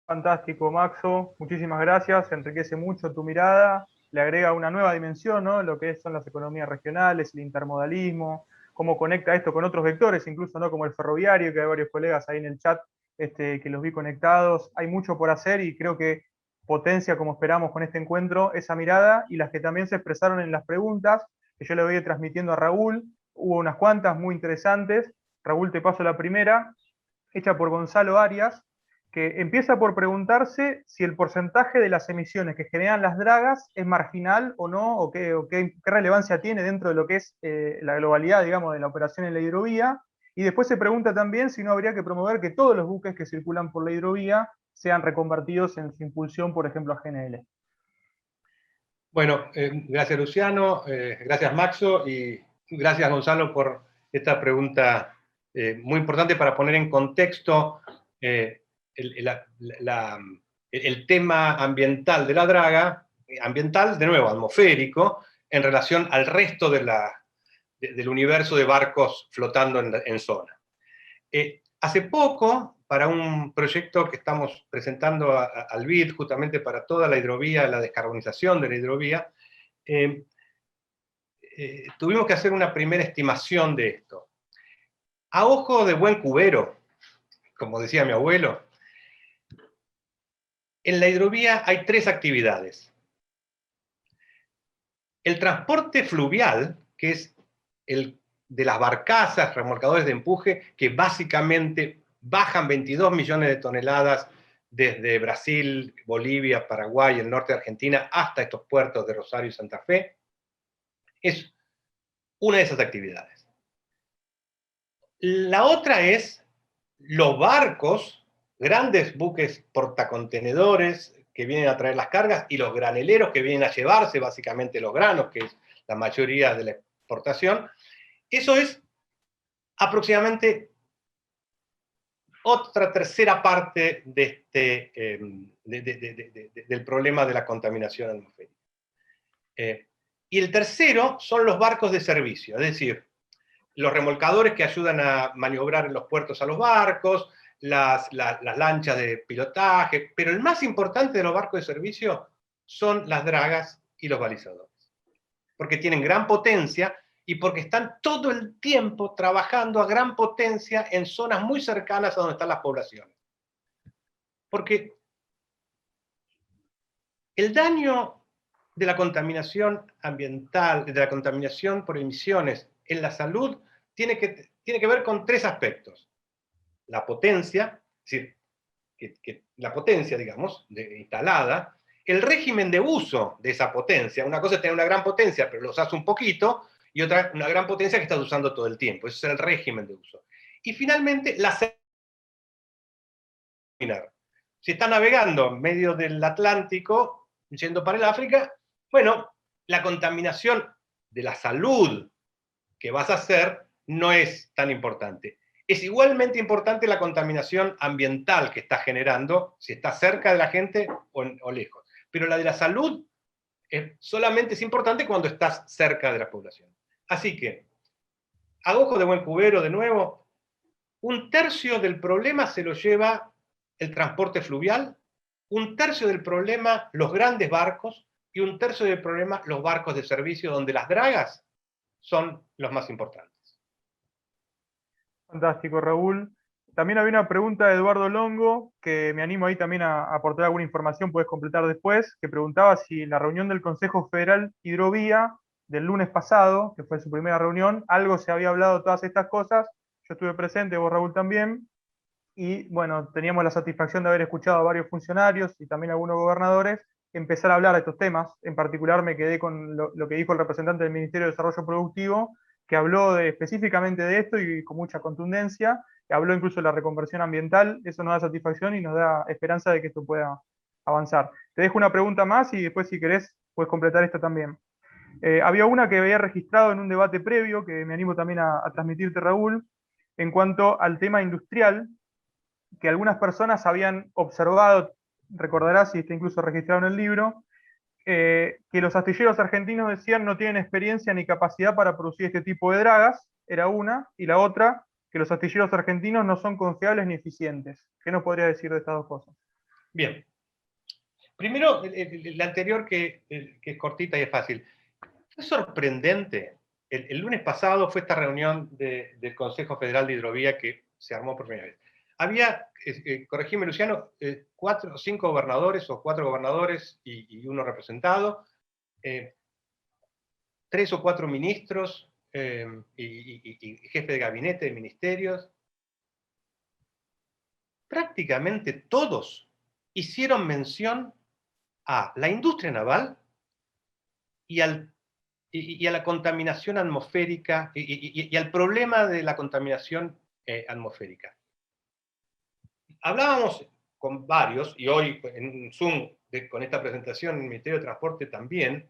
Fantástico, Maxo. Muchísimas gracias. Enriquece mucho tu mirada. Le agrega una nueva dimensión, ¿no? Lo que son las economías regionales, el intermodalismo, cómo conecta esto con otros vectores, incluso no como el ferroviario, que hay varios colegas ahí en el chat que los vi conectados. Hay mucho por hacer y creo que potencia, como esperamos con este encuentro, esa mirada y las que también se expresaron en las preguntas que yo le voy transmitiendo a Raúl. Hubo unas cuantas muy interesantes. Raúl, te paso la primera, hecha por Gonzalo Arias, que empieza por preguntarse si el porcentaje de las emisiones que generan las dragas es marginal o no, qué relevancia tiene dentro de lo que es la globalidad, digamos, de la operación en la hidrovía. Y después se pregunta también si no habría que promover que todos los buques que circulan por la hidrovía sean reconvertidos en su impulsión, por ejemplo, a GNL. Bueno, gracias Luciano, gracias Maxo y gracias Gonzalo por esta pregunta muy importante para poner en contexto el, el tema ambiental de la draga, ambiental, de nuevo, atmosférico, en relación al resto del universo de barcos flotando en zona. Hace poco, para un proyecto que estamos presentando al BID, justamente para toda la hidrovía, la descarbonización de la hidrovía, tuvimos que hacer una primera estimación de esto. A ojo de buen cubero, como decía mi abuelo, en la hidrovía hay tres actividades. El transporte fluvial, que es el de las barcazas, remolcadores de empuje, que básicamente bajan 22 millones de toneladas desde Brasil, Bolivia, Paraguay, el norte de Argentina, hasta estos puertos de Rosario y Santa Fe, es una de esas actividades. La otra es los barcos, grandes buques portacontenedores que vienen a traer las cargas y los graneleros que vienen a llevarse básicamente los granos, que es la mayoría de la exportación. Eso es aproximadamente otra tercera parte del problema de la contaminación atmosférica. Y el tercero son los barcos de servicio, es decir, los remolcadores que ayudan a maniobrar en los puertos a los barcos, las lanchas de pilotaje, pero el más importante de los barcos de servicio son las dragas y los balizadores, porque tienen gran potencia y porque están todo el tiempo trabajando a gran potencia en zonas muy cercanas a donde están las poblaciones. Porque el daño de la contaminación ambiental, de la contaminación por emisiones en la salud, tiene que ver con tres aspectos. La potencia, es decir, la potencia, digamos, instalada, el régimen de uso de esa potencia. Una cosa es tener una gran potencia, pero lo usas un poquito, y otra, una gran potencia que estás usando todo el tiempo. Ese es el régimen de uso. Y finalmente, la si está navegando en medio del Atlántico, yendo para el África, bueno, la contaminación de la salud que vas a hacer no es tan importante. Es igualmente importante la contaminación ambiental que está generando, si está cerca de la gente o lejos. Pero la de la salud solamente es importante cuando estás cerca de la población. Así que, a ojo de buen cubero, de nuevo, un tercio del problema se lo lleva el transporte fluvial, un tercio del problema los grandes barcos y un tercio del problema los barcos de servicio, donde las dragas son los más importantes. Fantástico, Raúl. También había una pregunta de Eduardo Longo, que me animo ahí también a aportar alguna información, puedes completar después, que preguntaba si en la reunión del Consejo Federal Hidrovía del lunes pasado, que fue su primera reunión, algo se había hablado de todas estas cosas. Yo estuve presente, vos Raúl también, y bueno, teníamos la satisfacción de haber escuchado a varios funcionarios y también a algunos gobernadores empezar a hablar de estos temas. En particular me quedé con lo que dijo el representante del Ministerio de Desarrollo Productivo, que habló específicamente de esto y con mucha contundencia, que habló incluso de la reconversión ambiental. Eso nos da satisfacción y nos da esperanza de que esto pueda avanzar. Te dejo una pregunta más y después, si querés, puedes completar esta también. Había una que había registrado en un debate previo, que me animo también a transmitirte, Raúl, en cuanto al tema industrial, que algunas personas habían observado, recordarás, y está incluso registrado en el libro, que los astilleros argentinos decían no tienen experiencia ni capacidad para producir este tipo de dragas, era una, y la otra, que los astilleros argentinos no son confiables ni eficientes. ¿Qué nos podría decir de estas dos cosas? Bien. Primero, la anterior que es cortita y es fácil. Fue sorprendente. El lunes pasado fue esta reunión del Consejo Federal de Hidrovía que se armó por primera vez. Había, corregime Luciano, 4 o 5 gobernadores o 4 gobernadores y uno representado, 3 o 4 ministros y jefe de gabinete de ministerios. Prácticamente todos hicieron mención a la industria naval y a la contaminación atmosférica y al problema de la contaminación atmosférica. Hablábamos con varios, y hoy en Zoom, con esta presentación en el Ministerio de Transporte también,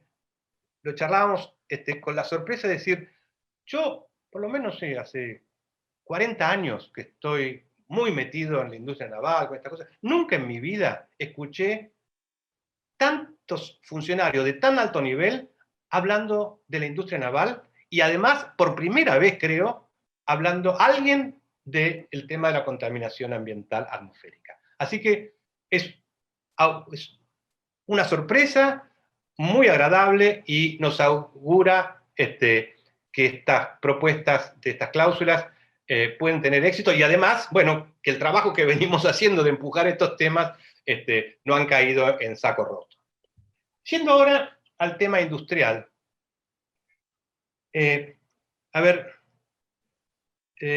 lo charlábamos con la sorpresa de decir, yo, por lo menos hace 40 años que estoy muy metido en la industria naval, con estas cosas, nunca en mi vida escuché tantos funcionarios de tan alto nivel hablando de la industria naval y además, por primera vez creo, hablando alguien del tema de la contaminación ambiental atmosférica. Así que es una sorpresa muy agradable y nos augura que estas propuestas de estas cláusulas pueden tener éxito y además, bueno, que el trabajo que venimos haciendo de empujar estos temas no han caído en saco roto. Yendo ahora al tema industrial. A ver,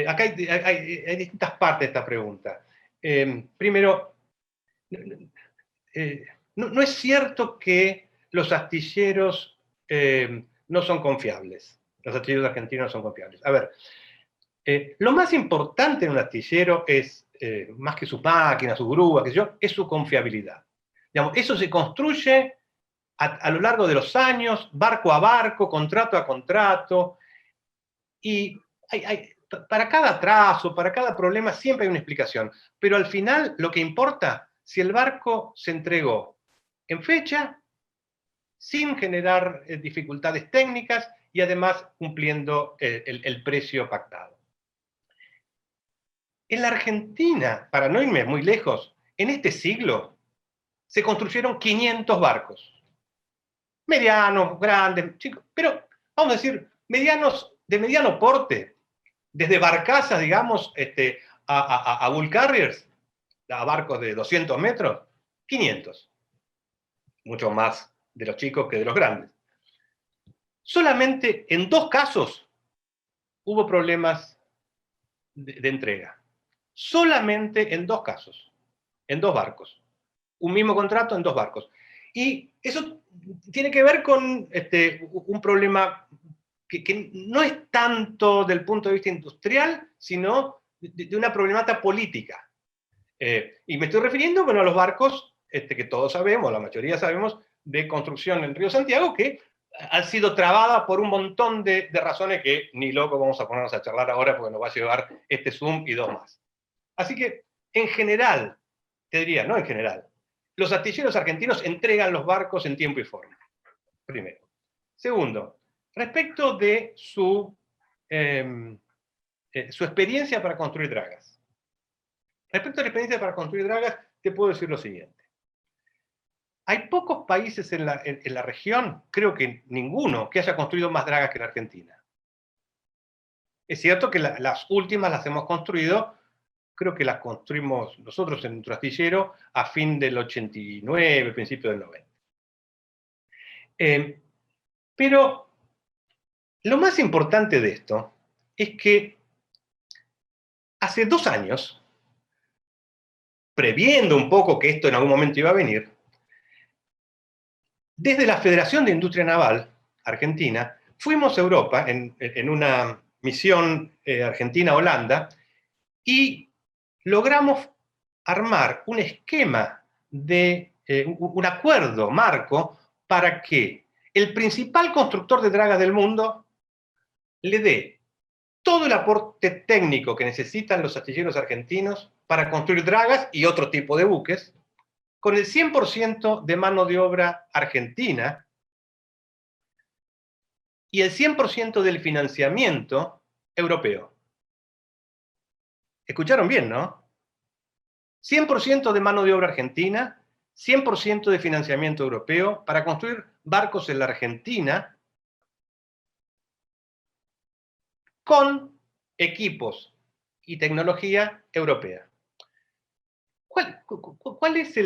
acá hay distintas partes de esta pregunta. Primero, no es cierto que los astilleros no son confiables. Los astilleros argentinos no son confiables. A ver, lo más importante en un astillero es, más que sus máquinas, sus grúas, qué sé yo, es su confiabilidad. Digamos, eso se construye a lo largo de los años, barco a barco, contrato a contrato, y para cada atraso, para cada problema siempre hay una explicación, pero al final lo que importa, si el barco se entregó en fecha, sin generar dificultades técnicas y además cumpliendo el precio pactado. En la Argentina, para no irme muy lejos, en este siglo se construyeron 500 barcos. Medianos, grandes, chicos, pero vamos a decir, medianos, de mediano porte, desde barcazas, digamos, a bull carriers, a barcos de 200 metros, 500. Mucho más de los chicos que de los grandes. Solamente en 2 casos hubo problemas de entrega. Solamente en 2 casos, en 2 barcos. Un mismo contrato en 2 barcos. Y eso tiene que ver con un problema que no es tanto del punto de vista industrial, sino de una problemática política. Y me estoy refiriendo, bueno, a los barcos que todos sabemos, la mayoría sabemos, de construcción en Río Santiago, que han sido trabadas por un montón de razones que ni loco vamos a ponernos a charlar ahora porque nos va a llevar este Zoom y 2 más. Así que, en general, te diría, no en general, los astilleros argentinos entregan los barcos en tiempo y forma, primero. Segundo, respecto de su experiencia para construir dragas. Respecto a la experiencia para construir dragas, te puedo decir lo siguiente. Hay pocos países en la región, creo que ninguno, que haya construido más dragas que la Argentina. Es cierto que las últimas las hemos construido, creo que las construimos nosotros en nuestro astillero a fin del 89, principio del 90. Pero lo más importante de esto es que hace 2 años, previendo un poco que esto en algún momento iba a venir, desde la Federación de Industria Naval Argentina, fuimos a Europa en una misión Argentina-Holanda y logramos armar un esquema de un acuerdo marco para que el principal constructor de dragas del mundo le dé todo el aporte técnico que necesitan los astilleros argentinos para construir dragas y otro tipo de buques, con el 100% de mano de obra argentina y el 100% del financiamiento europeo. Escucharon bien, ¿no? 100% de mano de obra argentina, 100% de financiamiento europeo para construir barcos en la Argentina con equipos y tecnología europea. ¿Cuál es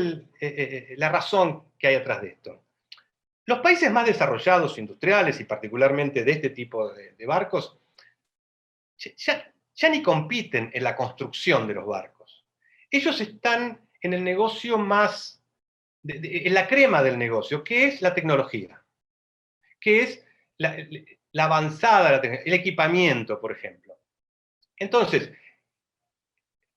la razón que hay atrás de esto? Los países más desarrollados, industriales y particularmente de este tipo de barcos, ya ni compiten en la construcción de los barcos. Ellos están en el negocio más, en la crema del negocio, que es la tecnología, que es la avanzada, el equipamiento, por ejemplo. Entonces,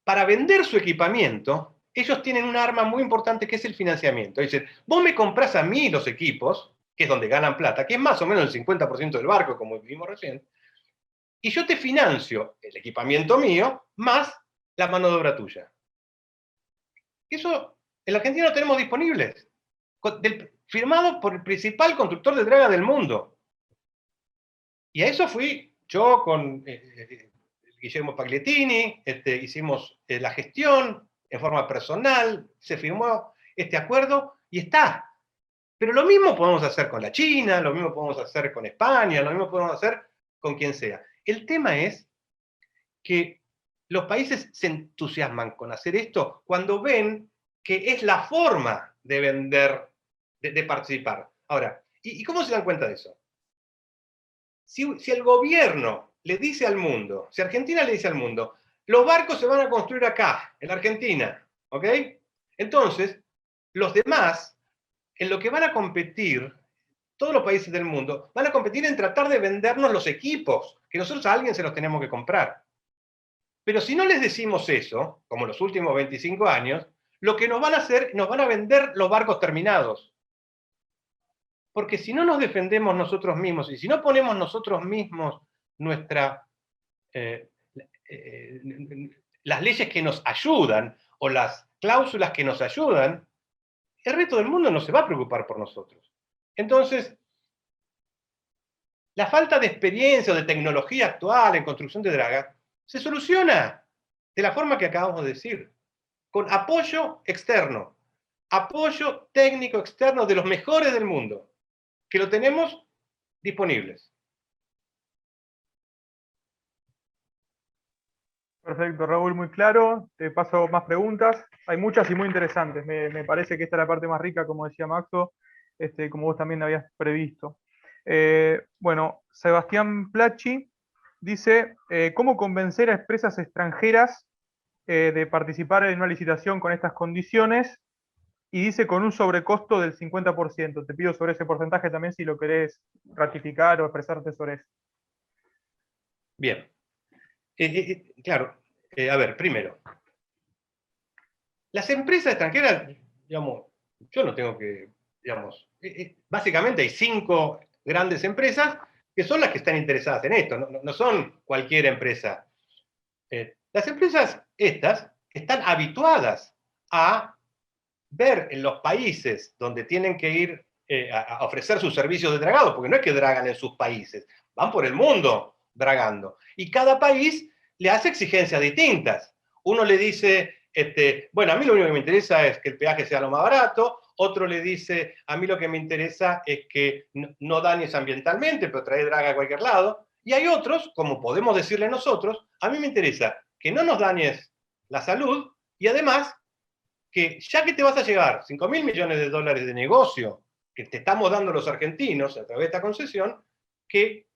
para vender su equipamiento, ellos tienen un arma muy importante que es el financiamiento. Dicen, vos me comprás a mí los equipos, que es donde ganan plata, que es más o menos el 50% del barco, como vimos recién, y yo te financio el equipamiento mío más la mano de obra tuya. Eso en la Argentina lo tenemos disponibles, firmado por el principal constructor de draga del mundo. Y a eso fui yo con Guillermo Pagliettini, hicimos la gestión en forma personal, se firmó este acuerdo y está. Pero lo mismo podemos hacer con la China, lo mismo podemos hacer con España, lo mismo podemos hacer con quien sea. El tema es que los países se entusiasman con hacer esto cuando ven que es la forma de vender, de participar. Ahora, ¿y cómo se dan cuenta de eso? Si el gobierno le dice al mundo, si Argentina le dice al mundo, los barcos se van a construir acá, en la Argentina, ¿ok? Entonces, los demás, en lo que van a competir, todos los países del mundo, van a competir en tratar de vendernos los equipos, que nosotros a alguien se los tenemos que comprar. Pero si no les decimos eso, como los últimos 25 años, lo que nos van a hacer, nos van a vender los barcos terminados. Porque si no nos defendemos nosotros mismos y si no ponemos nosotros mismos las leyes que nos ayudan o las cláusulas que nos ayudan, el resto del mundo no se va a preocupar por nosotros. Entonces, la falta de experiencia o de tecnología actual en construcción de dragas se soluciona de la forma que acabamos de decir, con apoyo externo, apoyo técnico externo de los mejores del mundo, que lo tenemos disponibles. Perfecto, Raúl, muy claro. Te paso más preguntas. Hay muchas y muy interesantes. Me parece que esta es la parte más rica, como decía Maxo, como vos también habías previsto. Bueno, Sebastián Placci dice, ¿cómo convencer a empresas extranjeras de participar en una licitación con estas condiciones? Y dice con un sobrecosto del 50%. Te pido sobre ese porcentaje también si lo querés ratificar o expresarte sobre eso. Bien. Claro, a ver, primero, las empresas extranjeras, digamos, yo no tengo que, digamos, básicamente hay 5 grandes empresas que son las que están interesadas en esto, no son cualquier empresa. Las empresas estas están habituadas a ver en los países donde tienen que ir a ofrecer sus servicios de dragado, porque no es que dragan en sus países, van por el mundo dragando. Y cada país le hace exigencias distintas. Uno le dice, bueno, a mí lo único que me interesa es que el peaje sea lo más barato. Otro le dice, a mí lo que me interesa es que no dañes ambientalmente, pero trae draga a cualquier lado. Y hay otros, como podemos decirle nosotros, a mí me interesa que no nos dañes la salud y además que ya que te vas a llevar 5.000 millones de dólares de negocio que te estamos dando los argentinos a través de esta concesión, que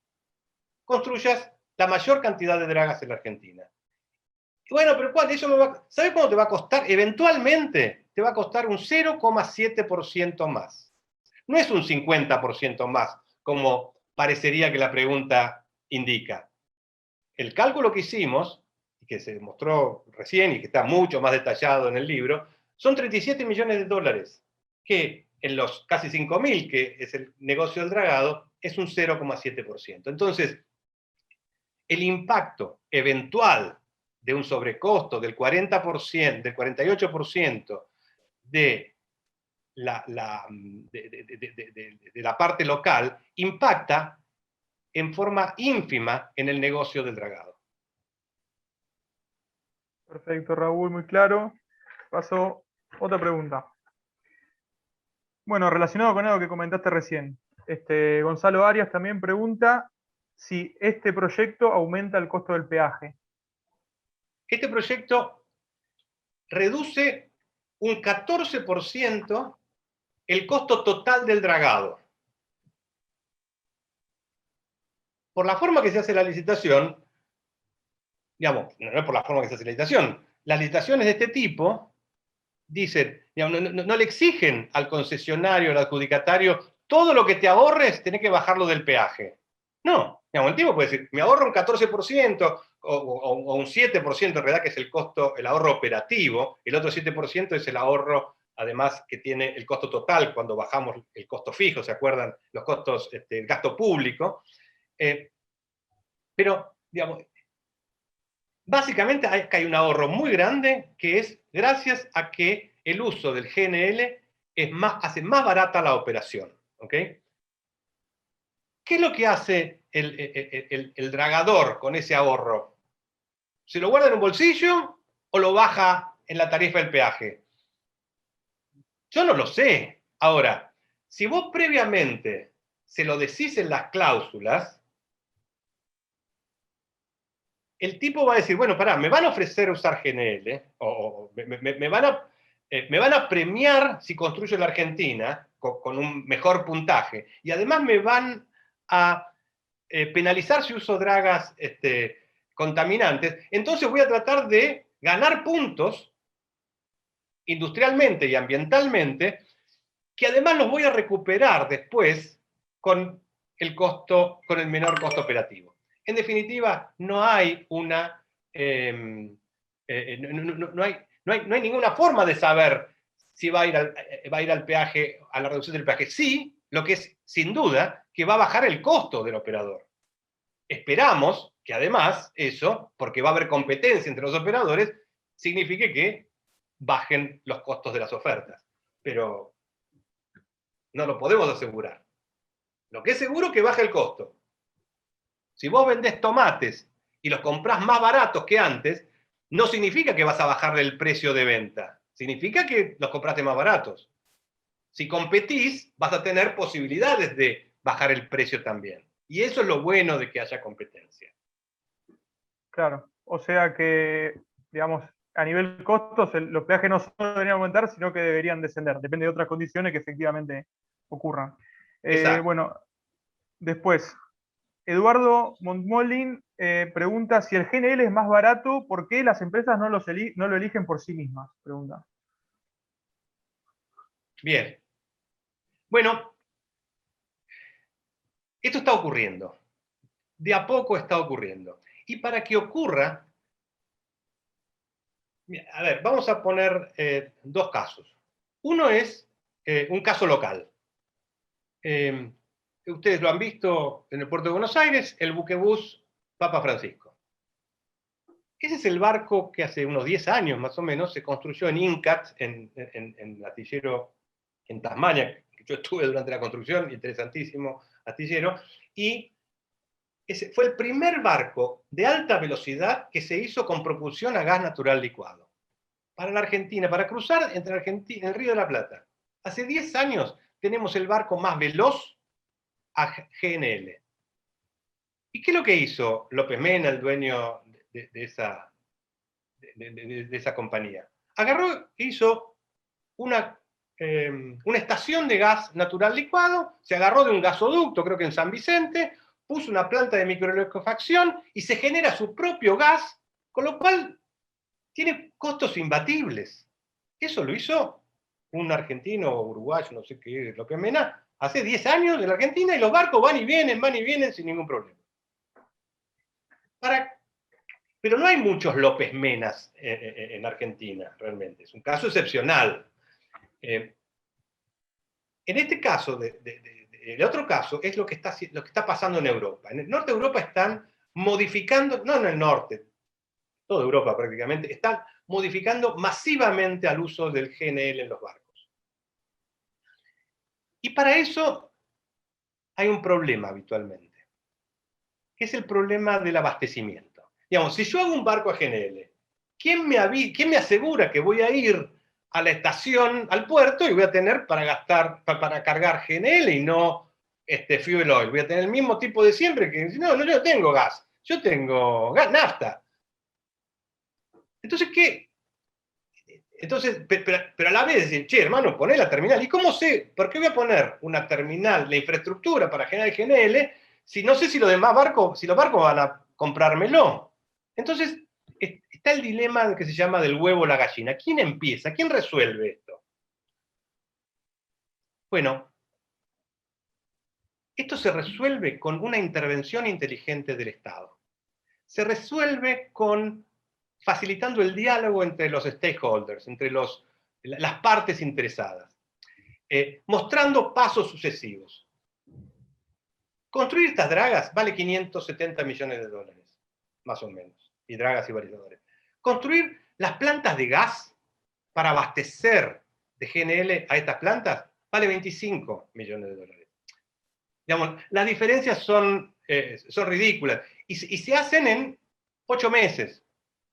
construyas la mayor cantidad de dragas en la Argentina. Y bueno, pero ¿cuál? ¿Sabes cuánto te va a costar? Eventualmente te va a costar un 0,7% más. No es un 50% más, como parecería que la pregunta indica. El cálculo que hicimos, que se demostró recién y que está mucho más detallado en el libro, son 37 millones de dólares, que en los casi 5.000, que es el negocio del dragado, es un 0,7%. Entonces, el impacto eventual de un sobrecosto del 40%, del 48% de la parte local, impacta en forma ínfima en el negocio del dragado. Perfecto, Raúl, muy claro. Paso otra pregunta. Bueno, relacionado con algo que comentaste recién. Gonzalo Arias también pregunta si este proyecto aumenta el costo del peaje. Este proyecto reduce un 14% el costo total del dragado. Por la forma que se hace la licitación, digamos, no es por la forma que se hace la licitación, las licitaciones de este tipo dicen, digamos, no le exigen al concesionario, al adjudicatario, todo lo que te ahorres tenés que bajarlo del peaje. No, digamos, el tipo puede decir, me ahorro un 14% o un 7% en realidad, que es el costo, el ahorro operativo, el otro 7% es el ahorro, además, que tiene el costo total cuando bajamos el costo fijo, ¿se acuerdan? Los costos, el gasto público. Pero, digamos, básicamente hay un ahorro muy grande que es gracias a que el uso del GNL hace más barata la operación. ¿Okay? ¿Qué es lo que hace el dragador con ese ahorro? ¿Se lo guarda en un bolsillo o lo baja en la tarifa del peaje? Yo no lo sé. Ahora, si vos previamente se lo decís en las cláusulas, el tipo va a decir, bueno, pará, me van a ofrecer usar GNL, o me van a premiar si construyo en la Argentina con un mejor puntaje, y además me van a penalizar si uso dragas contaminantes, entonces voy a tratar de ganar puntos industrialmente y ambientalmente, que además los voy a recuperar después con con el menor costo operativo. En definitiva, no hay una no hay ninguna forma de saber si va a ir al peaje, a la reducción del peaje. Sí, lo que es sin duda que va a bajar el costo del operador. Esperamos que además eso, porque va a haber competencia entre los operadores, signifique que bajen los costos de las ofertas. Pero no lo podemos asegurar. Lo que es seguro es que baja el costo. Si vos vendés tomates y los comprás más baratos que antes, no significa que vas a bajarle el precio de venta. Significa que los compraste más baratos. Si competís, vas a tener posibilidades de bajar el precio también. Y eso es lo bueno de que haya competencia. Claro, o sea que, digamos, a nivel costos, los peajes no solo deberían aumentar, sino que deberían descender. Depende de otras condiciones que efectivamente ocurran. Exacto. Bueno, después, Eduardo Montmolin pregunta si el GNL es más barato, ¿por qué las empresas no lo eligen por sí mismas? Pregunta. Bien. Bueno, esto está ocurriendo. De a poco está ocurriendo. Y para que ocurra, a ver, vamos a poner dos casos. Uno es un caso local. Ustedes lo han visto en el puerto de Buenos Aires, el buquebús Papa Francisco. Ese es el barco que hace unos 10 años más o menos se construyó en Incat, en el astillero en Tasmania, que yo estuve durante la construcción, interesantísimo astillero, y ese fue el primer barco de alta velocidad que se hizo con propulsión a gas natural licuado. Para la Argentina, para cruzar entre Argentina, el Río de la Plata. Hace 10 años tenemos el barco más veloz a GNL. ¿Y qué es lo que hizo López Mena, el dueño de esa compañía? Agarró e hizo una estación de gas natural licuado, se agarró de un gasoducto, creo que en San Vicente, puso una planta de microliquefacción y se genera su propio gas, con lo cual tiene costos imbatibles. Eso lo hizo un argentino o uruguayo, no sé qué, López Mena, hace 10 años en la Argentina, y los barcos van y vienen sin ningún problema. Pero no hay muchos López Menas en Argentina, realmente. Es un caso excepcional. En este caso, el otro caso es lo que está pasando en Europa. En el norte de Europa están modificando, no en el norte, toda Europa prácticamente, están modificando masivamente al uso del GNL en los barcos. Y para eso hay un problema habitualmente, que es el problema del abastecimiento. Digamos, si yo hago un barco a GNL, ¿quién me asegura que voy a ir a la estación, al puerto, y voy a tener para gastar, para cargar GNL y no fuel oil. Voy a tener el mismo tipo de siempre, que no, yo no tengo gas, yo tengo nafta. Entonces, ¿qué? Entonces, pero a la vez decir, che, hermano, poné la terminal. ¿Y cómo sé? ¿Por qué voy a poner una terminal, la infraestructura para generar GNL, si no sé si los demás barcos, si los barcos van a comprármelo? Entonces, está el dilema que se llama del huevo o la gallina. ¿Quién empieza? ¿Quién resuelve esto? Bueno, esto se resuelve con una intervención inteligente del Estado. Se resuelve facilitando el diálogo entre los stakeholders, entre las partes interesadas, mostrando pasos sucesivos. Construir estas dragas vale 570 millones de dólares, más o menos, y dragas y balizadores. Construir las plantas de gas para abastecer de GNL a estas plantas vale 25 millones de dólares. Digamos, las diferencias son ridículas y se hacen en 8 meses.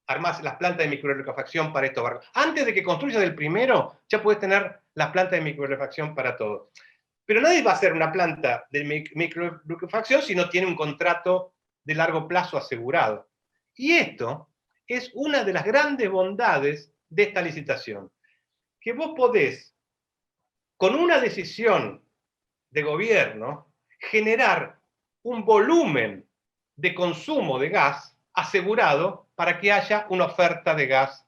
Armás las plantas de microrefacción para estos barcos. Antes de que construyas el primero, ya puedes tener las plantas de microrefacción para todos. Pero nadie va a hacer una planta de microrefacción si no tiene un contrato de largo plazo asegurado. Y esto es una de las grandes bondades de esta licitación. Que vos podés, con una decisión de gobierno, generar un volumen de consumo de gas asegurado para que haya una oferta de gas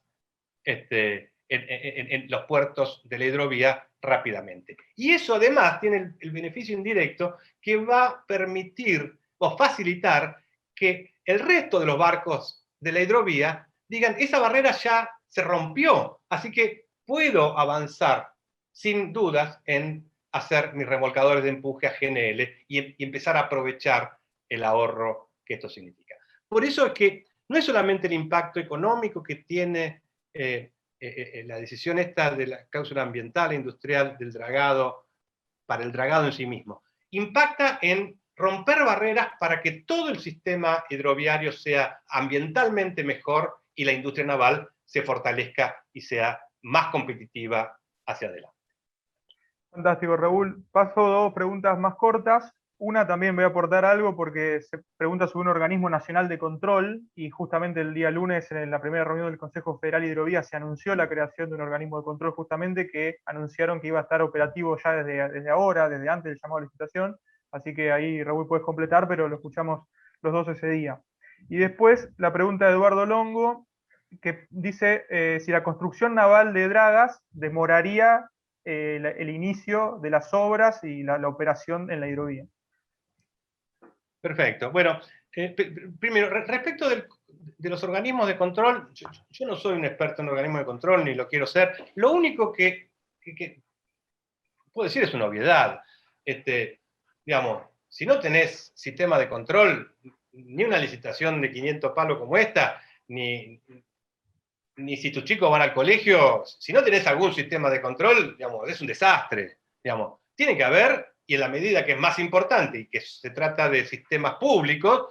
en los puertos de la hidrovía rápidamente. Y eso además tiene el beneficio indirecto que va a permitir o facilitar que el resto de los barcos de la hidrovía digan, esa barrera ya se rompió, así que puedo avanzar sin dudas en hacer mis remolcadores de empuje a GNL y empezar a aprovechar el ahorro que esto significa. Por eso es que no es solamente el impacto económico que tiene la decisión esta de la cláusula ambiental e industrial del dragado, para el dragado en sí mismo, impacta en romper barreras para que todo el sistema hidroviario sea ambientalmente mejor y la industria naval se fortalezca y sea más competitiva hacia adelante. Fantástico, Raúl. Paso dos preguntas más cortas. Una también voy a aportar algo porque se pregunta sobre un organismo nacional de control y justamente el día lunes en la primera reunión del Consejo Federal de Hidrovía se anunció la creación de un organismo de control justamente que anunciaron que iba a estar operativo ya desde ahora, desde antes del llamado a licitación. Así que ahí Raúl puedes completar, pero lo escuchamos los dos ese día. Y después la pregunta de Eduardo Longo, que dice si la construcción naval de Dragas demoraría el inicio de las obras y la operación en la hidrovía. Perfecto. Bueno, primero, respecto de los organismos de control, yo no soy un experto en organismos de control, ni lo quiero ser. Lo único que puedo decir es una obviedad. Digamos, si no tenés sistema de control, ni una licitación de 500 palos como esta, ni si tus chicos van al colegio, si no tenés algún sistema de control, digamos, es un desastre. Digamos. Tiene que haber, y en la medida que es más importante y que se trata de sistemas públicos,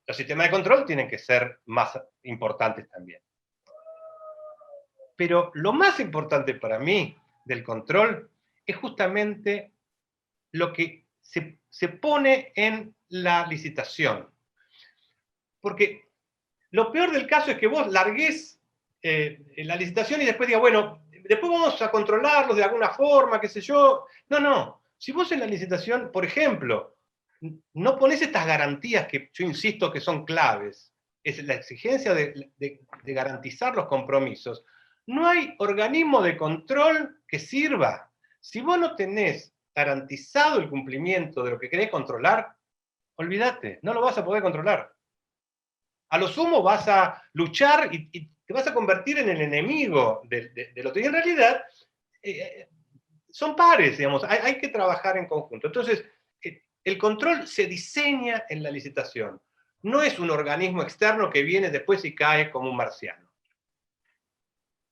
los sistemas de control tienen que ser más importantes también. Pero lo más importante para mí del control es justamente lo que se pone en la licitación. Porque lo peor del caso es que vos largués la licitación y después digas, bueno, después vamos a controlarlos de alguna forma, qué sé yo. No. Si vos en la licitación, por ejemplo, no pones estas garantías que yo insisto que son claves, es la exigencia de garantizar los compromisos, no hay organismo de control que sirva. Si vos no tenés garantizado el cumplimiento de lo que querés controlar, olvídate, no lo vas a poder controlar. A lo sumo vas a luchar y te vas a convertir en el enemigo del otro. Y en realidad son pares, digamos, hay que trabajar en conjunto. Entonces, el control se diseña en la licitación. No es un organismo externo que viene después y cae como un marciano.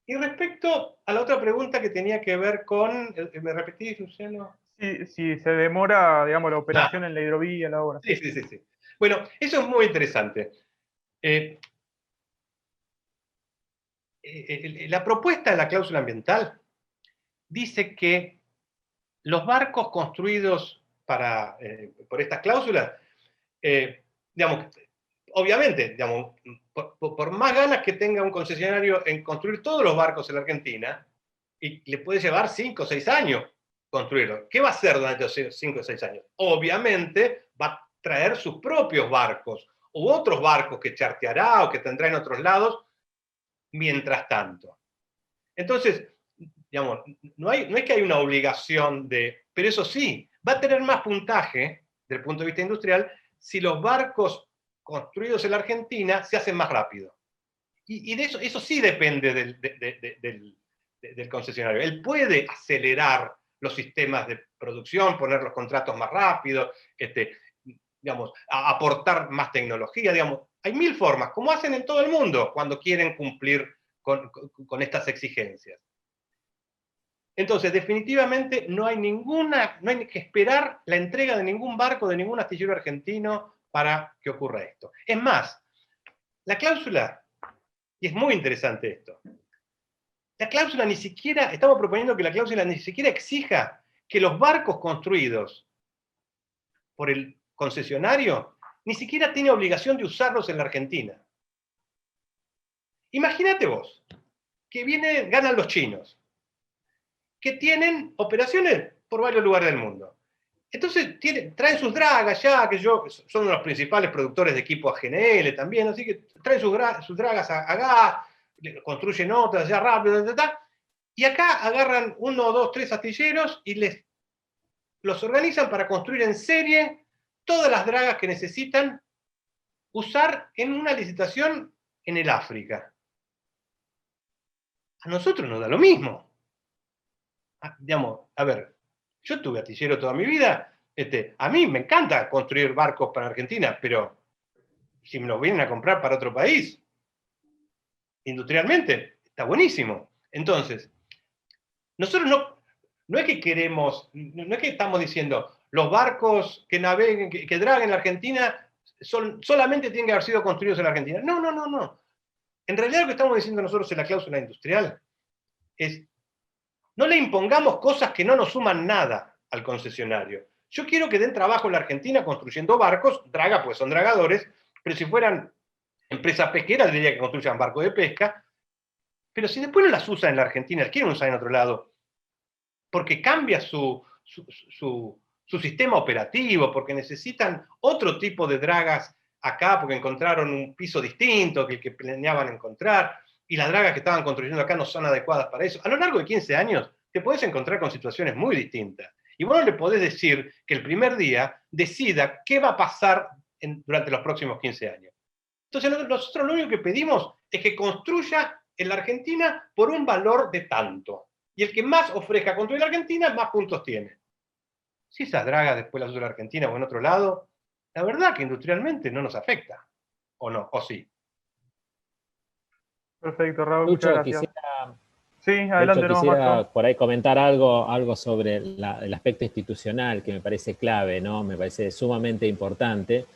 Y respecto a la otra pregunta que tenía que ver con, ¿me repetís, Luciano? Si se demora, digamos, la operación en la hidrovía, la obra. Sí. Bueno, eso es muy interesante. la propuesta de la cláusula ambiental dice que los barcos construidos por estas cláusulas, digamos, obviamente, digamos, por más ganas que tenga un concesionario en construir todos los barcos en la Argentina, y le puede llevar 5 o 6 años construirlo. ¿Qué va a hacer durante esos 5 o 6 años? Obviamente va a traer sus propios barcos, u otros barcos que charteará o que tendrá en otros lados, mientras tanto. Entonces, digamos, no es que hay una obligación de... Pero eso sí, va a tener más puntaje, desde el punto de vista industrial, si los barcos construidos en la Argentina se hacen más rápido. Y de eso sí depende del concesionario. Él puede acelerar los sistemas de producción, poner los contratos más rápido, digamos, aportar más tecnología, digamos. Hay 1000 formas, como hacen en todo el mundo cuando quieren cumplir con estas exigencias. Entonces, definitivamente no hay que esperar la entrega de ningún barco, de ningún astillero argentino para que ocurra esto. Es más, la cláusula, y es muy interesante esto, la cláusula ni siquiera, estamos proponiendo que la cláusula ni siquiera exija que los barcos construidos por el concesionario ni siquiera tiene obligación de usarlos en la Argentina. Imagínate vos, que ganan los chinos, que tienen operaciones por varios lugares del mundo. Entonces traen sus dragas ya, son uno de los principales productores de equipo a GNL también, así que traen sus dragas a gas, construyen otras ya rápido, y acá agarran 1, 2, 3 astilleros y los organizan para construir en serie todas las dragas que necesitan usar en una licitación en el África. A nosotros nos da lo mismo. Digamos, a ver, yo tuve astillero toda mi vida, a mí me encanta construir barcos para Argentina, pero si me los vienen a comprar para otro país, industrialmente, está buenísimo. Entonces, nosotros no es que queremos, no es que estamos diciendo, los barcos que naveguen, que draguen en la Argentina, solamente tienen que haber sido construidos en la Argentina. No. En realidad lo que estamos diciendo nosotros en la cláusula industrial es, no le impongamos cosas que no nos suman nada al concesionario. Yo quiero que den trabajo en la Argentina construyendo barcos, draga, pues son dragadores, pero si fueran empresas pesqueras, diría que construyan barcos de pesca, pero si después no las usan en la Argentina, las quieren usar en otro lado, porque cambia su sistema operativo, porque necesitan otro tipo de dragas acá, porque encontraron un piso distinto que el que planeaban encontrar, y las dragas que estaban construyendo acá no son adecuadas para eso. A lo largo de 15 años te podés encontrar con situaciones muy distintas. Y vos no le podés decir que el primer día decida qué va a pasar durante los próximos 15 años. Entonces nosotros lo único que pedimos es que construya en la Argentina por un valor de tanto. Y el que más ofrezca construir en la Argentina, más puntos tiene. Si esas dragas después las usa en la Argentina o en otro lado, la verdad que industrialmente no nos afecta. ¿O no? ¿O sí? Perfecto, Raúl, Lucho, muchas gracias. Sí, adelante, Lucho, quisiera Marco. por ahí comentar algo sobre el aspecto institucional que me parece clave, ¿no? Me parece sumamente importante,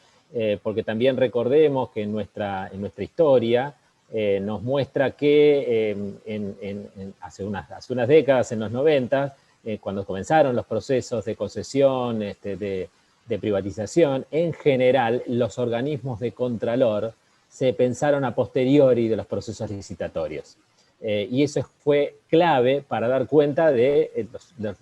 porque también recordemos que en nuestra historia nos muestra que hace unas décadas, en los 90, cuando comenzaron los procesos de concesión, de privatización, en general los organismos de contralor se pensaron a posteriori de los procesos licitatorios. Y eso fue clave para dar cuenta de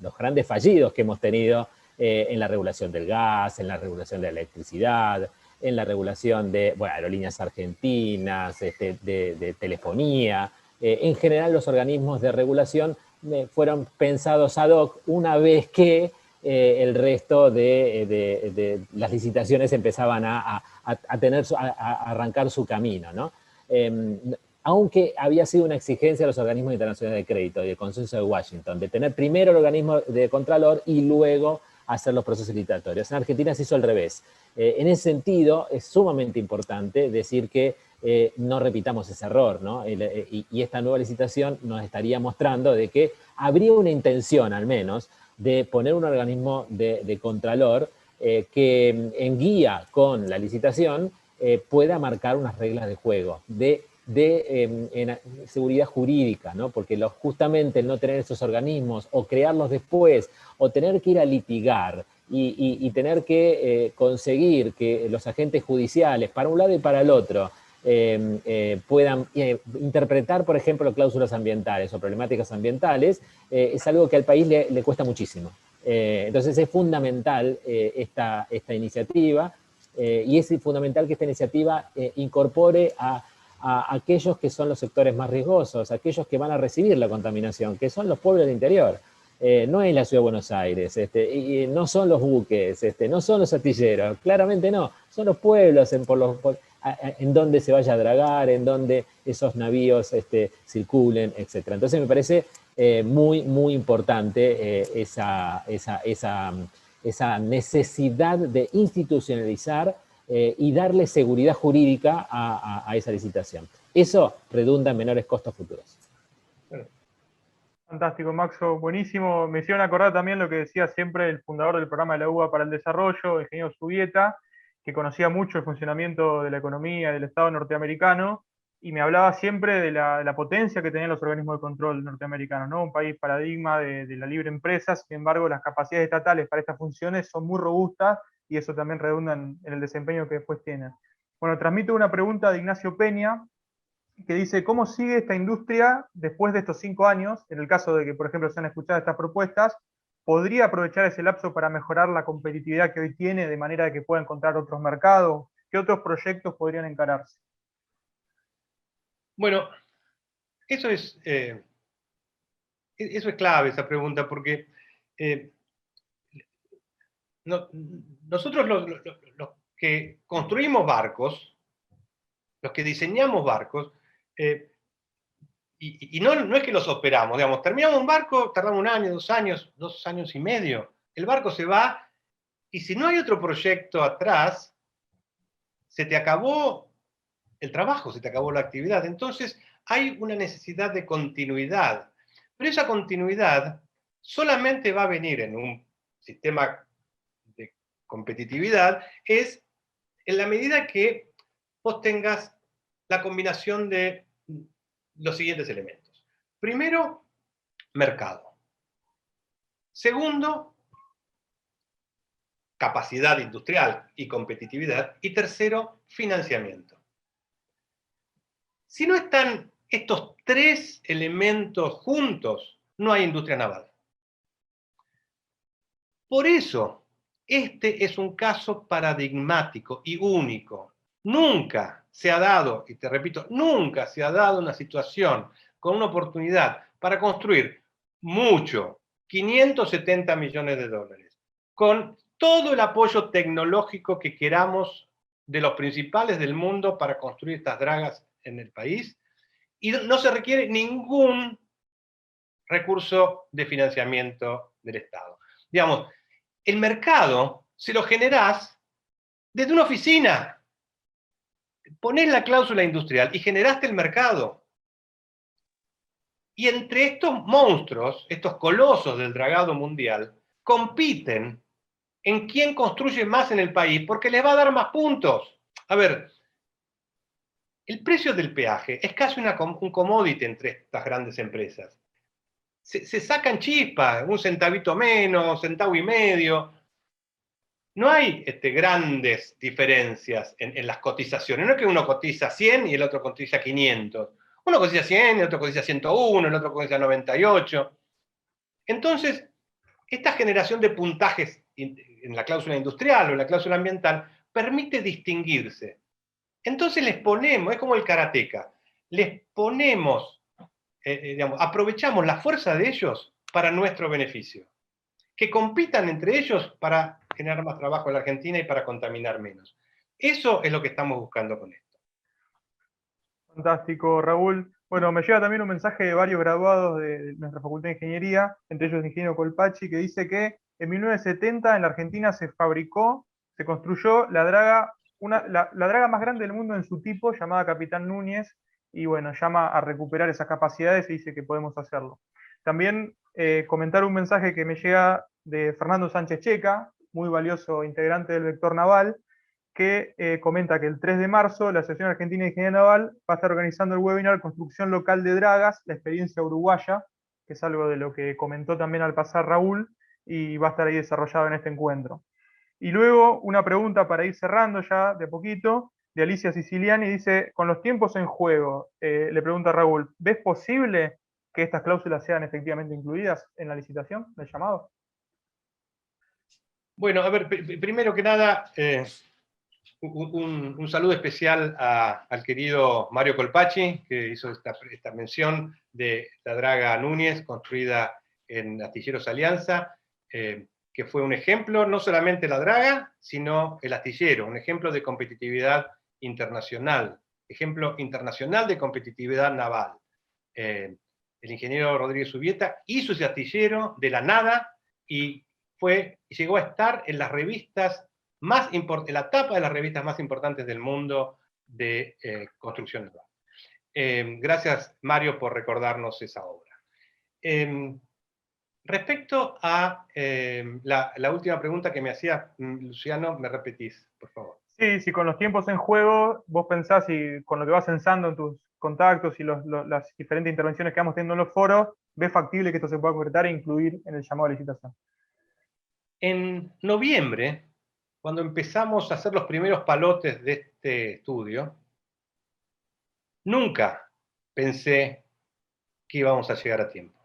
los grandes fallidos que hemos tenido en la regulación del gas, en la regulación de la electricidad, en la regulación de aerolíneas argentinas, de telefonía. En general, los organismos de regulación fueron pensados ad hoc una vez que el resto de las licitaciones empezaban a arrancar su camino, ¿no? Aunque había sido una exigencia de los organismos internacionales de crédito y del Consenso de Washington, de tener primero el organismo de Contralor y luego hacer los procesos licitatorios. En Argentina se hizo al revés. En ese sentido, es sumamente importante decir que no repitamos ese error, ¿no? Y esta nueva licitación nos estaría mostrando de que habría una intención, al menos, de poner un organismo de Contralor que en guía con la licitación pueda marcar unas reglas de juego, de de seguridad jurídica, ¿no? Porque justamente el no tener esos organismos, o crearlos después, o tener que ir a litigar, y tener que conseguir que los agentes judiciales, para un lado y para el otro, puedan interpretar, por ejemplo, cláusulas ambientales o problemáticas ambientales, es algo que al país le cuesta muchísimo. Entonces es fundamental esta iniciativa, y es fundamental que esta iniciativa incorpore a aquellos que son los sectores más riesgosos, aquellos que van a recibir la contaminación, que son los pueblos del interior. No es la ciudad de Buenos Aires, y no son los buques, no son los astilleros, claramente no, son los pueblos en donde se vaya a dragar, en donde esos navíos circulen, etc. Entonces me parece muy, muy importante esa necesidad de institucionalizar y darle seguridad jurídica a esa licitación. Eso redunda en menores costos futuros. Fantástico, Maxo, buenísimo. Me hicieron acordar también lo que decía siempre el fundador del programa de la UBA para el Desarrollo, el ingeniero Zubieta, que conocía mucho el funcionamiento de la economía del Estado norteamericano, y me hablaba siempre de la potencia que tenían los organismos de control norteamericanos, ¿no? Un país paradigma de la libre empresa. Sin embargo, las capacidades estatales para estas funciones son muy robustas, y eso también redunda en el desempeño que después tienen. Bueno, transmito una pregunta de Ignacio Peña, que dice: ¿cómo sigue esta industria después de estos 5 años? En el caso de que, por ejemplo, se han escuchado estas propuestas, ¿podría aprovechar ese lapso para mejorar la competitividad que hoy tiene, de manera de que pueda encontrar otros mercados? ¿Qué otros proyectos podrían encararse? Bueno, eso es clave, esa pregunta, porque nosotros los que construimos barcos, los que diseñamos barcos, y no es que los operamos, digamos, terminamos un barco, tardamos 1 año, 2 años y medio, el barco se va, y si no hay otro proyecto atrás, se te acabó el trabajo, se te acabó la actividad. Entonces hay una necesidad de continuidad, pero esa continuidad solamente va a venir en un sistema de competitividad es en la medida que vos tengas la combinación de los siguientes elementos. Primero, mercado. Segundo, capacidad industrial y competitividad. Y tercero, financiamiento. Si no están estos 3 elementos juntos, no hay industria naval. Por eso, este es un caso paradigmático y único. Nunca se ha dado, y te repito, nunca se ha dado una situación con una oportunidad para construir mucho, 570 millones de dólares, con todo el apoyo tecnológico que queramos de los principales del mundo para construir estas dragas en el país, y no se requiere ningún recurso de financiamiento del Estado. Digamos, el mercado se lo generás desde una oficina. Ponés la cláusula industrial y generaste el mercado. Y entre estos monstruos, estos colosos del dragado mundial, compiten en quién construye más en el país, porque les va a dar más puntos. A ver, el precio del peaje es casi un commodity entre estas grandes empresas. Se sacan chispas, 1 centavito menos, 1,5 centavos. No hay grandes diferencias en las cotizaciones. No es que uno cotiza 100 y el otro cotiza 500. Uno cotiza 100, el otro cotiza 101, el otro cotiza 98. Entonces, esta generación de puntajes en la cláusula industrial o en la cláusula ambiental permite distinguirse. Entonces les ponemos, es como el karateka, les ponemos, aprovechamos la fuerza de ellos para nuestro beneficio. Que compitan entre ellos para generar más trabajo en la Argentina y para contaminar menos. Eso es lo que estamos buscando con esto. Fantástico, Raúl. Bueno, me llega también un mensaje de varios graduados de nuestra Facultad de Ingeniería, entre ellos el ingeniero Colpachi, que dice que en 1970 en la Argentina se construyó la draga, la draga más grande del mundo en su tipo, llamada Capitán Núñez, y bueno, llama a recuperar esas capacidades y dice que podemos hacerlo. También comentar un mensaje que me llega de Fernando Sánchez Checa, muy valioso integrante del Vector Naval, que comenta que el 3 de marzo la Asociación Argentina de Ingeniería Naval va a estar organizando el webinar Construcción Local de Dragas, la experiencia uruguaya, que es algo de lo que comentó también al pasar Raúl, y va a estar ahí desarrollado en este encuentro. Y luego una pregunta para ir cerrando ya de poquito, de Alicia Siciliani, dice, con los tiempos en juego, le pregunta a Raúl, ¿ves posible que estas cláusulas sean efectivamente incluidas en la licitación del llamado? Bueno, a ver, primero que nada, un saludo especial al querido Mario Colpacci, que hizo esta mención de la draga Núñez, construida en Astilleros Alianza, que fue un ejemplo, no solamente la draga, sino el astillero, un ejemplo de competitividad internacional, ejemplo internacional de competitividad naval. El ingeniero Rodríguez Ubieta hizo ese astillero de la nada y llegó a estar en las revistas en la tapa de las revistas más importantes del mundo de construcción naval. Gracias, Mario, por recordarnos esa obra. Respecto a la última pregunta que me hacía Luciano, ¿me repetís, por favor? Sí, si con los tiempos en juego vos pensás y con lo que vas censando en tus contactos y las diferentes intervenciones que vamos teniendo en los foros, ¿ves factible que esto se pueda concretar e incluir en el llamado a licitación? En noviembre, cuando empezamos a hacer los primeros palotes de este estudio, nunca pensé que íbamos a llegar a tiempo.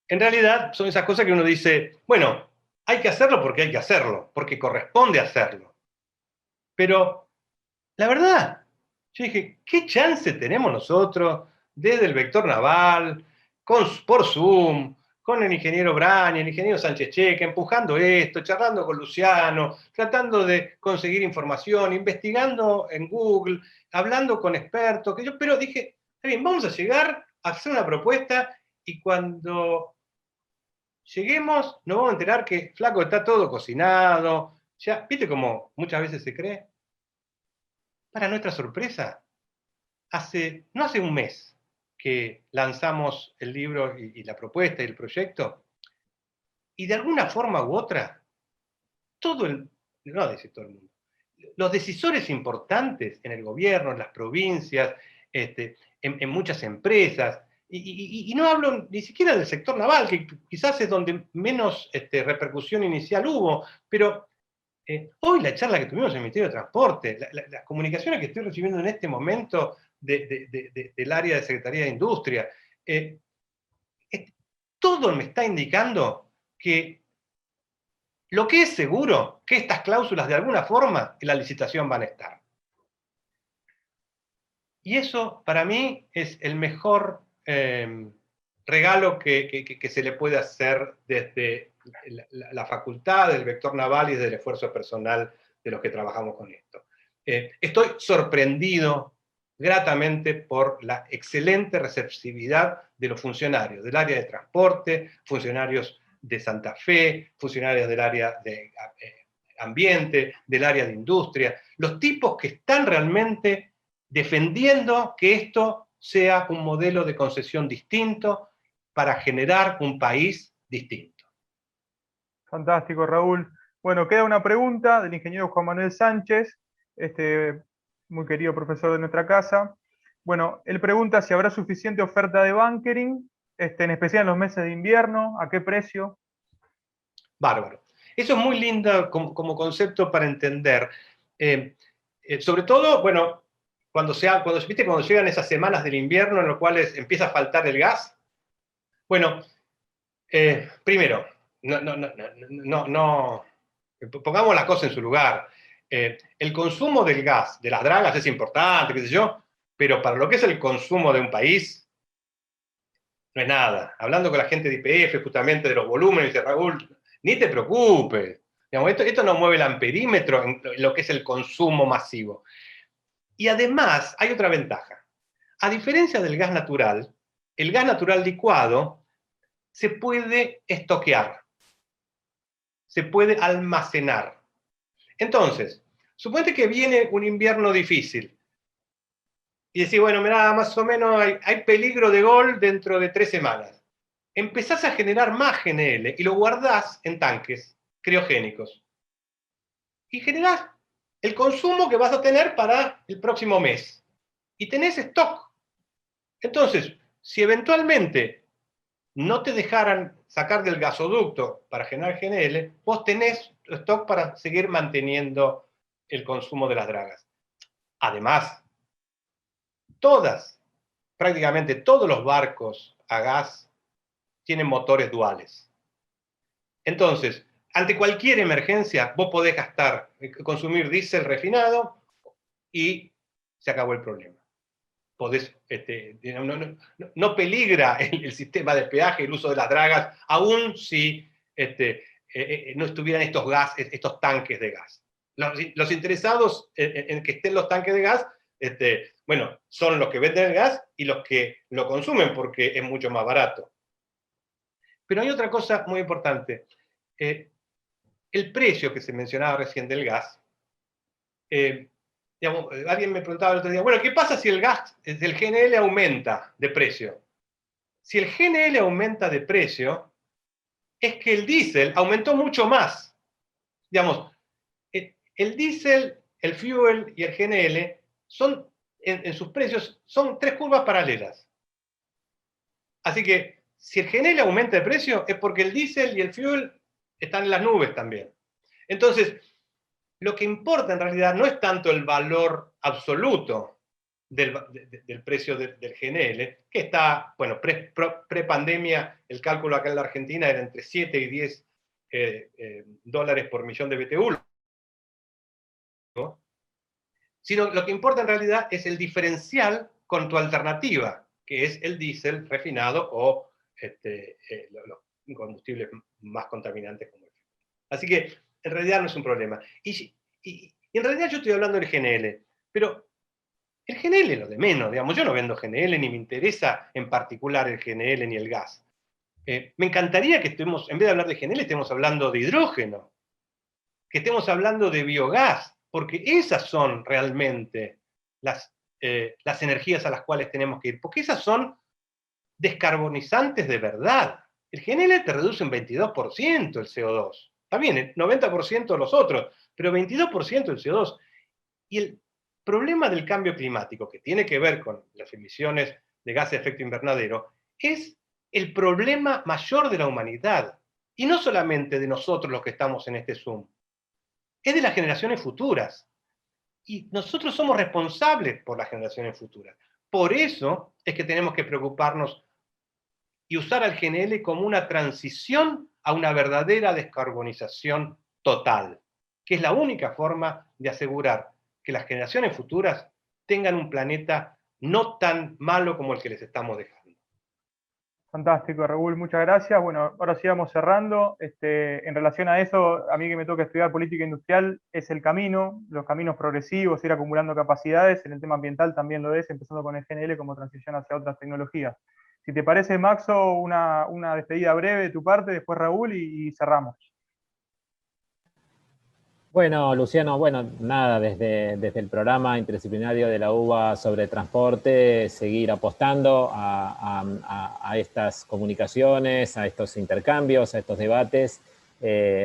En realidad, son esas cosas que uno dice, bueno, hay que hacerlo porque hay que hacerlo, porque corresponde hacerlo. Pero, la verdad, yo dije, ¿qué chance tenemos nosotros desde el vector naval, por Zoom, con el ingeniero Braña, el ingeniero Sánchez Checa, empujando esto, charlando con Luciano, tratando de conseguir información, investigando en Google, hablando con expertos, pero dije, está bien, vamos a llegar a hacer una propuesta y cuando lleguemos nos vamos a enterar que, flaco, está todo cocinado, ya, ¿viste cómo muchas veces se cree? Para nuestra sorpresa, no hace un mes que lanzamos el libro y la propuesta y el proyecto, y de alguna forma u otra, no decir todo el mundo, los decisores importantes en el gobierno, en las provincias, en muchas empresas, y no hablo ni siquiera del sector naval, que quizás es donde menos repercusión inicial hubo, pero hoy la charla que tuvimos en el Ministerio de Transporte, las comunicaciones que estoy recibiendo en este momento del área de Secretaría de Industria, todo me está indicando que lo que es seguro, que estas cláusulas de alguna forma en la licitación van a estar. Y eso para mí es el mejor regalo que se le puede hacer desde la facultad, del vector naval y desde el esfuerzo personal de los que trabajamos con esto. Estoy sorprendido gratamente por la excelente receptividad de los funcionarios del área de transporte, funcionarios de Santa Fe, funcionarios del área de ambiente, del área de industria, los tipos que están realmente defendiendo que esto sea un modelo de concesión distinto para generar un país distinto. Fantástico, Raúl. Bueno, queda una pregunta del ingeniero Juan Manuel Sánchez, muy querido profesor de nuestra casa. Bueno, él pregunta si habrá suficiente oferta de bunkering, en especial en los meses de invierno, a qué precio. Bárbaro. Eso es muy lindo como concepto para entender. Sobre todo, bueno, cuando llegan esas semanas del invierno en las cuales empieza a faltar el gas. Bueno, primero, pongamos las cosas en su lugar. El consumo del gas, de las dragas, es importante, qué sé yo, pero para lo que es el consumo de un país, no es nada. Hablando con la gente de YPF, justamente de los volúmenes, dice Raúl, ni te preocupes. Digamos, esto no mueve el amperímetro en lo que es el consumo masivo. Y además, hay otra ventaja. A diferencia del gas natural, el gas natural licuado se puede estoquear, se puede almacenar. Entonces, suponete que viene un invierno difícil y decís, bueno, mirá, más o menos hay peligro de gol dentro de 3 semanas. Empezás a generar más GNL y lo guardás en tanques criogénicos. Y generás el consumo que vas a tener para el próximo mes. Y tenés stock. Entonces, si eventualmente no te dejaran sacar del gasoducto para generar GNL, vos tenés stock para seguir manteniendo el consumo de las dragas. Además, prácticamente todos los barcos a gas tienen motores duales. Entonces, ante cualquier emergencia, vos podés consumir diésel refinado y se acabó el problema. Podés, no peligra el sistema de peaje, el uso de las dragas, aun si no estuvieran estos tanques de gas. Los interesados en que estén los tanques de gas, bueno, son los que venden el gas y los que lo consumen porque es mucho más barato. Pero hay otra cosa muy importante. El precio que se mencionaba recién del gas, digamos, alguien me preguntaba el otro día, bueno, ¿qué pasa si el GNL aumenta de precio? Si el GNL aumenta de precio, es que el diésel aumentó mucho más. Digamos, el diésel, el fuel y el GNL son, en sus precios, son tres curvas paralelas. Así que, si el GNL aumenta de precio, es porque el diésel y el fuel están en las nubes también. Entonces, lo que importa en realidad no es tanto el valor absoluto del precio del GNL, que está, bueno, pre-pandemia, el cálculo acá en la Argentina era entre 7 y 10 dólares por millón de BTU, ¿no? Sino lo que importa en realidad es el diferencial con tu alternativa, que es el diésel refinado o los combustibles más contaminantes como el fuel. Así que en realidad no es un problema. Y en realidad yo estoy hablando del GNL, pero el GNL es lo de menos, digamos. Yo no vendo GNL ni me interesa en particular el GNL ni el gas. Me encantaría que estemos, en vez de hablar de GNL, estemos hablando de hidrógeno, que estemos hablando de biogás, porque esas son realmente las energías a las cuales tenemos que ir, porque esas son descarbonizantes de verdad. El GNL te reduce un 22% el CO2. Está bien, el 90% los otros, pero 22% el CO2. Y el problema del cambio climático, que tiene que ver con las emisiones de gases de efecto invernadero, es el problema mayor de la humanidad. Y no solamente de nosotros los que estamos en este Zoom. Es de las generaciones futuras. Y nosotros somos responsables por las generaciones futuras. Por eso es que tenemos que preocuparnos y usar al GNL como una transición a una verdadera descarbonización total, que es la única forma de asegurar que las generaciones futuras tengan un planeta no tan malo como el que les estamos dejando. Fantástico, Raúl, muchas gracias. Bueno, ahora sí vamos cerrando. En relación a eso, a mí que me toca estudiar política industrial, es el camino, los caminos progresivos, ir acumulando capacidades. En el tema ambiental también lo es, empezando con el GNL como transición hacia otras tecnologías. Si te parece, Maxo, una despedida breve de tu parte, después Raúl y cerramos. Bueno, Luciano, bueno, nada, desde el programa interdisciplinario de la UBA sobre transporte, seguir apostando a estas comunicaciones, a estos intercambios, a estos debates,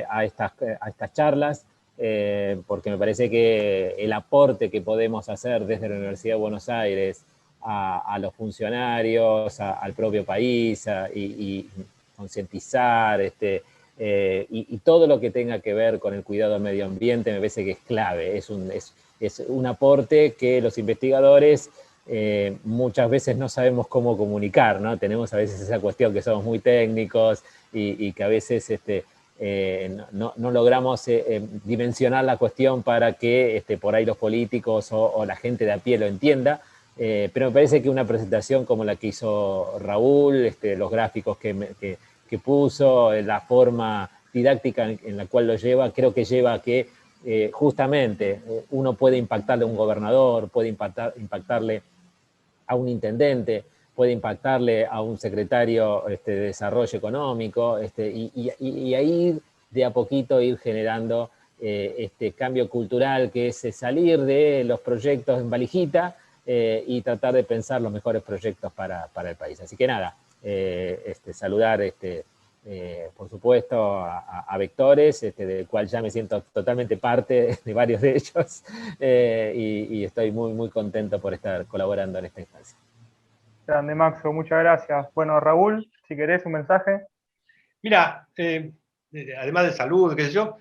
a estas charlas, porque me parece que el aporte que podemos hacer desde la Universidad de Buenos Aires a los funcionarios, al propio país, y concientizar, y todo lo que tenga que ver con el cuidado del medio ambiente me parece que es clave, es un aporte que los investigadores muchas veces no sabemos cómo comunicar, ¿no? Tenemos a veces esa cuestión que somos muy técnicos y que a veces no logramos dimensionar la cuestión para que por ahí los políticos o la gente de a pie lo entienda, pero me parece que una presentación como la que hizo Raúl, los gráficos que puso, la forma didáctica en la cual lo lleva, creo que lleva a que justamente uno puede impactarle a un gobernador, puede impactarle a un intendente, puede impactarle a un secretario de Desarrollo Económico, y ahí de a poquito ir generando este cambio cultural que es salir de los proyectos en valijita y tratar de pensar los mejores proyectos para el país. Así que nada, saludar por supuesto, a Vectores, del cual ya me siento totalmente parte de varios de ellos, y estoy muy, muy contento por estar colaborando en esta instancia. Grande, Maxo, muchas gracias. Bueno, Raúl, si querés un mensaje. Mira, además de salud, qué sé yo,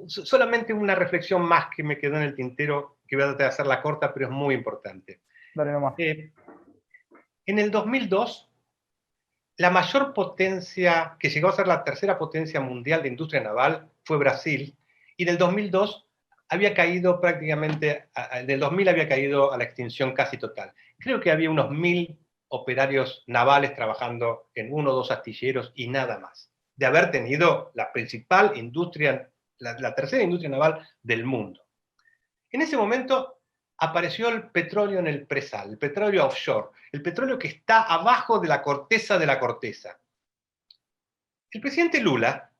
solamente una reflexión más que me quedó en el tintero, que voy a tratar de hacerla corta, pero es muy importante. Dale nomás. En el 2002, la mayor potencia, que llegó a ser la tercera potencia mundial de industria naval, fue Brasil, y en el 2002 había caído prácticamente, del 2000 había caído a la extinción casi total. Creo que había unos 1000 operarios navales trabajando en uno o dos astilleros y nada más, de haber tenido la principal industria, la tercera industria naval del mundo. En ese momento apareció el petróleo en el presal, el petróleo offshore, el petróleo que está abajo de la corteza de la corteza. El presidente Lula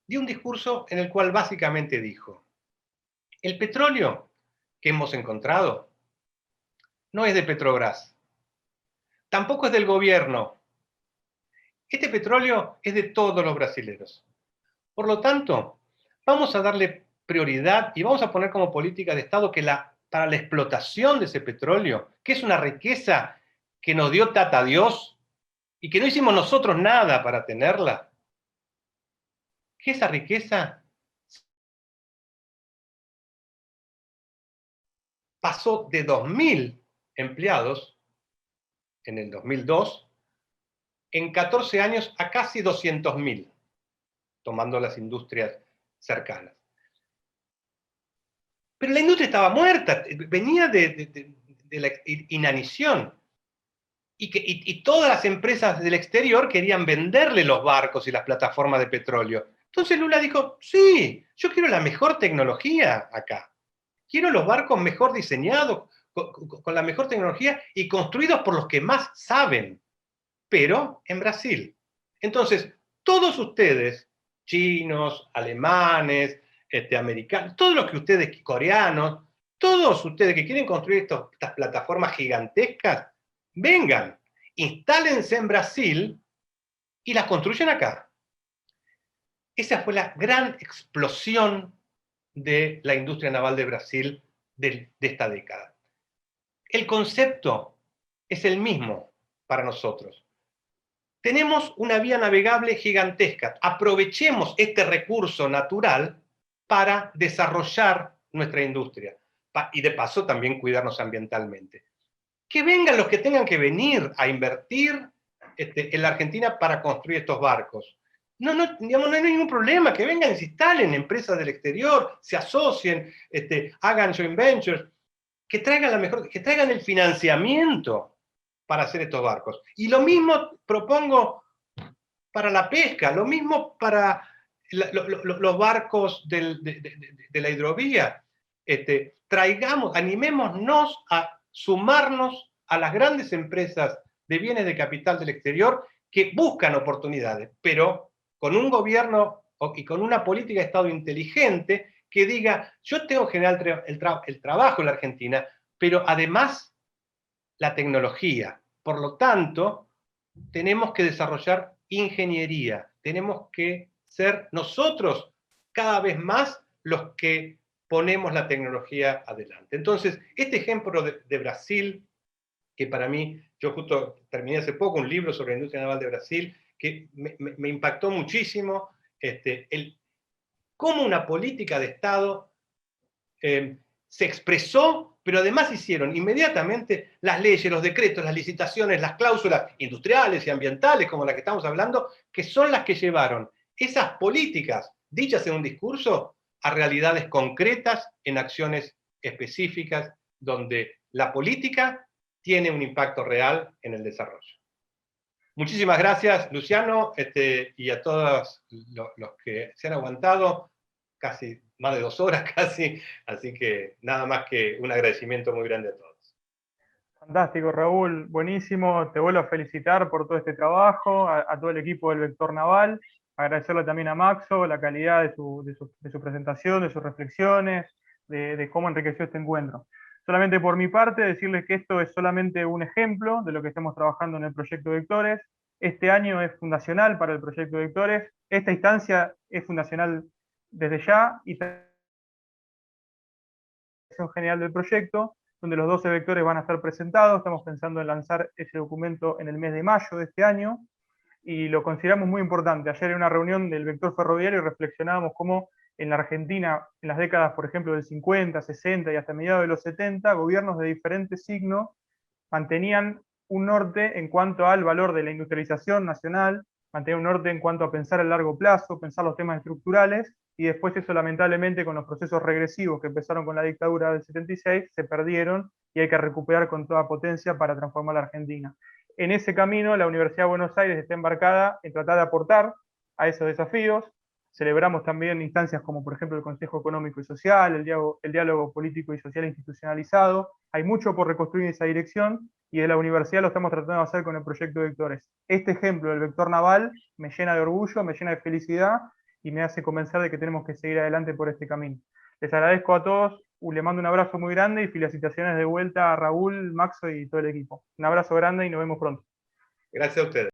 dio un discurso en el cual básicamente dijo: el petróleo que hemos encontrado no es de Petrobras, tampoco es del gobierno. Este petróleo es de todos los brasileños. Por lo tanto, vamos a darle prioridad y vamos a poner como política de Estado que para la explotación de ese petróleo, que es una riqueza que nos dio Tata Dios y que no hicimos nosotros nada para tenerla, que esa riqueza pasó de 2.000 empleados en el 2002, en 14 años a casi 200.000, tomando las industrias cercanas. Pero la industria estaba muerta, venía de la inanición. Y todas las empresas del exterior querían venderle los barcos y las plataformas de petróleo. Entonces Lula dijo: sí, yo quiero la mejor tecnología acá. Quiero los barcos mejor diseñados, con la mejor tecnología y construidos por los que más saben, pero en Brasil. Entonces, todos ustedes, chinos, alemanes, americanos, todos los que ustedes, coreanos, todos ustedes que quieren construir estas plataformas gigantescas, vengan, instálense en Brasil y las construyen acá. Esa fue la gran explosión de la industria naval de Brasil de esta década. El concepto es el mismo para nosotros. Tenemos una vía navegable gigantesca. Aprovechemos este recurso natural para desarrollar nuestra industria y de paso también cuidarnos ambientalmente. Que vengan los que tengan que venir a invertir en la Argentina para construir estos barcos. Digamos, no hay ningún problema, que vengan y se instalen empresas del exterior, se asocien, hagan joint ventures, que traigan el financiamiento para hacer estos barcos. Y lo mismo propongo para la pesca, lo mismo para los barcos de la hidrovía. Animémonos a sumarnos a las grandes empresas de bienes de capital del exterior que buscan oportunidades, pero con un gobierno y con una política de Estado inteligente que diga: yo tengo que generar el trabajo en la Argentina, pero además la tecnología. Por lo tanto, tenemos que desarrollar ingeniería, tenemos que ser nosotros cada vez más los que ponemos la tecnología adelante. Entonces, este ejemplo de Brasil, que para mí, yo justo terminé hace poco un libro sobre la industria naval de Brasil, que me impactó muchísimo, cómo una política de Estado se expresó, pero además hicieron inmediatamente las leyes, los decretos, las licitaciones, las cláusulas industriales y ambientales, como la que estamos hablando, que son las que llevaron esas políticas dichas en un discurso a realidades concretas, en acciones específicas, donde la política tiene un impacto real en el desarrollo. Muchísimas gracias, Luciano, y a todos los que se han aguantado, casi más de 2 horas casi, así que nada más que un agradecimiento muy grande a todos. Fantástico, Raúl, buenísimo. Te vuelvo a felicitar por todo este trabajo, a todo el equipo del Vector Naval. Agradecerle también a Maxo la calidad de su presentación, de sus reflexiones, de cómo enriqueció este encuentro. Solamente por mi parte, decirles que esto es solamente un ejemplo de lo que estamos trabajando en el proyecto Vectores. Este año es fundacional para el proyecto Vectores. Esta instancia es fundacional desde ya y general del proyecto, donde los 12 vectores van a estar presentados. Estamos pensando en lanzar ese documento en el mes de mayo de este año y lo consideramos muy importante. Ayer en una reunión del vector ferroviario reflexionábamos cómo en la Argentina, en las décadas, por ejemplo, del 50, 60 y hasta mediados de los 70, gobiernos de diferentes signos mantenían un norte en cuanto al valor de la industrialización nacional, mantenían un norte en cuanto a pensar a largo plazo, pensar los temas estructurales, y después eso lamentablemente con los procesos regresivos que empezaron con la dictadura del 76 se perdieron y hay que recuperar con toda potencia para transformar la Argentina. En ese camino la Universidad de Buenos Aires está embarcada en tratar de aportar a esos desafíos. Celebramos también instancias como por ejemplo el Consejo Económico y Social, el diálogo político y social institucionalizado. Hay mucho por reconstruir en esa dirección y de la universidad lo estamos tratando de hacer con el proyecto Vectores. Este ejemplo del vector naval me llena de orgullo, me llena de felicidad y me hace convencer de que tenemos que seguir adelante por este camino. Les agradezco a todos, le mando un abrazo muy grande y felicitaciones de vuelta a Raúl, Maxo y todo el equipo. Un abrazo grande y nos vemos pronto. Gracias a ustedes.